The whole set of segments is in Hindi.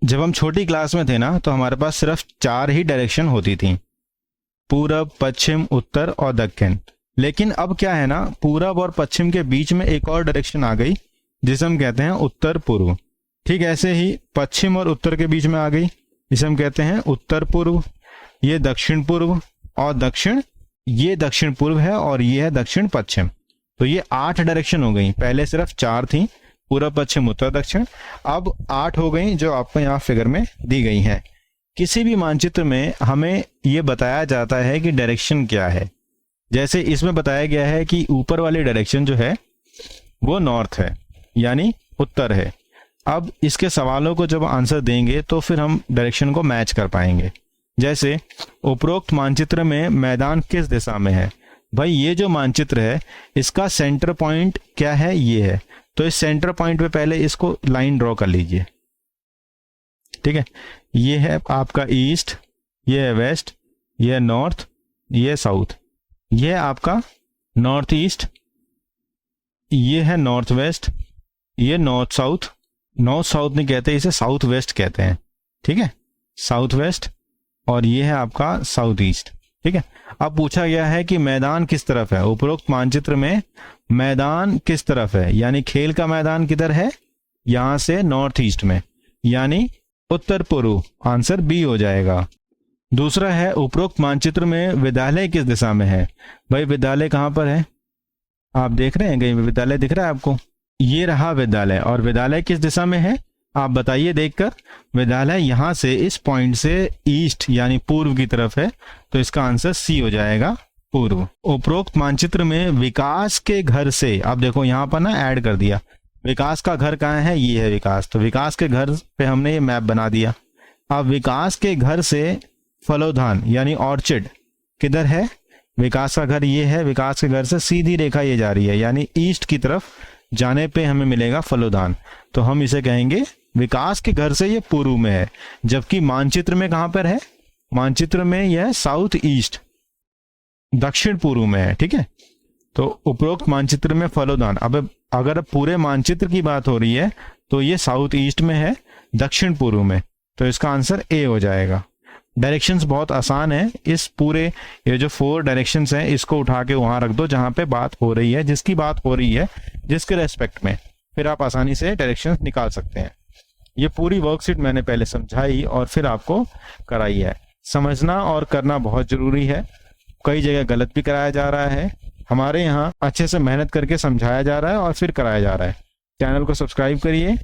जब हम छोटी क्लास में थे ना, तो हमारे पास सिर्फ 4 ही डायरेक्शन होती थी, पूरब, पश्चिम, उत्तर और दक्षिण। लेकिन अब क्या है ना, पूरब और पश्चिम के बीच में एक और डायरेक्शन आ गई जिसे हम कहते हैं उत्तर पूर्व। ठीक ऐसे ही पश्चिम और उत्तर के बीच में आ गई, जिसे हम कहते हैं उत्तर पूर्व। ये दक्षिण पूर्व और दक्षिण, ये दक्षिण पूर्व है और ये है दक्षिण पश्चिम। तो ये 8 डायरेक्शन हो गई। पहले सिर्फ 4 थी, पूर्व, पश्चिम, उत्तर, दक्षिण। अब 8 हो गई जो आपको यहाँ फिगर में दी गई है। किसी भी मानचित्र में हमें ये बताया जाता है कि डायरेक्शन क्या है। जैसे इसमें बताया गया है कि ऊपर वाली डायरेक्शन जो है वो नॉर्थ है, यानी उत्तर है। अब इसके सवालों को जब आंसर देंगे तो फिर हम डायरेक्शन को मैच कर पाएंगे। जैसे उपरोक्त मानचित्र में मैदान किस दिशा में है। भाई ये जो मानचित्र है इसका सेंटर पॉइंट क्या है, ये है। तो इस सेंटर पॉइंट पे पहले इसको लाइन ड्रॉ कर लीजिए। ठीक है, ये है आपका ईस्ट, ये है वेस्ट, ये है नॉर्थ, ये है साउथ। ये है आपका नॉर्थ ईस्ट, ये है नॉर्थ वेस्ट, ये नॉर्थ साउथ। नॉर्थ साउथ नहीं कहते, इसे साउथ वेस्ट कहते हैं। ठीक है, साउथ वेस्ट। और ये है आपका साउथ ईस्ट। ठीक है, अब पूछा गया है कि मैदान किस तरफ है। उपरोक्त मानचित्र में मैदान किस तरफ है, यानी खेल का मैदान किधर है, यहां से नॉर्थ ईस्ट में, यानी उत्तर पूर्व। आंसर बी हो जाएगा। दूसरा है उपरोक्त मानचित्र में विद्यालय किस दिशा में है। भाई विद्यालय कहां पर है, आप देख रहे हैं, कहीं विद्यालय दिख रहा है आपको। ये रहा विद्यालय, और विद्यालय किस दिशा में है आप बताइए देखकर। विद्यालय यहां से, इस पॉइंट से ईस्ट यानी पूर्व की तरफ है। तो इसका आंसर सी हो जाएगा, पूर्व। उपरोक्त मानचित्र में विकास के घर से, आप देखो यहां पर ना ऐड कर दिया, विकास का घर कहाँ है, ये है विकास। तो विकास के घर पे हमने ये मैप बना दिया। अब विकास के घर से फलोधान यानी ऑर्चिड किधर है, विकास का घर ये है। विकास के घर से सीधी रेखा ये जा रही है, यानी ईस्ट की तरफ जाने पे हमें मिलेगा फलोधान। तो हम इसे कहेंगे विकास के घर से ये पूर्व में है, जबकि मानचित्र में कहां पर है, मानचित्र में यह साउथ ईस्ट, दक्षिण पूर्व में है। ठीक है, तो उपरोक्त मानचित्र में फलोदान, अब अगर पूरे मानचित्र की बात हो रही है तो ये साउथ ईस्ट में है, दक्षिण पूर्व में। तो इसका आंसर ए हो जाएगा। डायरेक्शंस बहुत आसान है। इस पूरे ये जो 4 डायरेक्शंस हैं इसको उठा के वहां रख दो जहां पे बात हो रही है, जिसकी बात हो रही है, जिसके रेस्पेक्ट में, फिर आप आसानी से डायरेक्शंस निकाल सकते हैं। ये पूरी वर्कशीट मैंने पहले समझाई और फिर आपको कराई है। समझना और करना बहुत जरूरी है। कई जगह गलत भी कराया जा रहा है, हमारे यहाँ अच्छे से मेहनत करके समझाया जा रहा है और फिर कराया जा रहा है। चैनल को सब्सक्राइब करिए।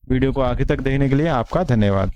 वीडियो को आगे तक देखने के लिए आपका धन्यवाद।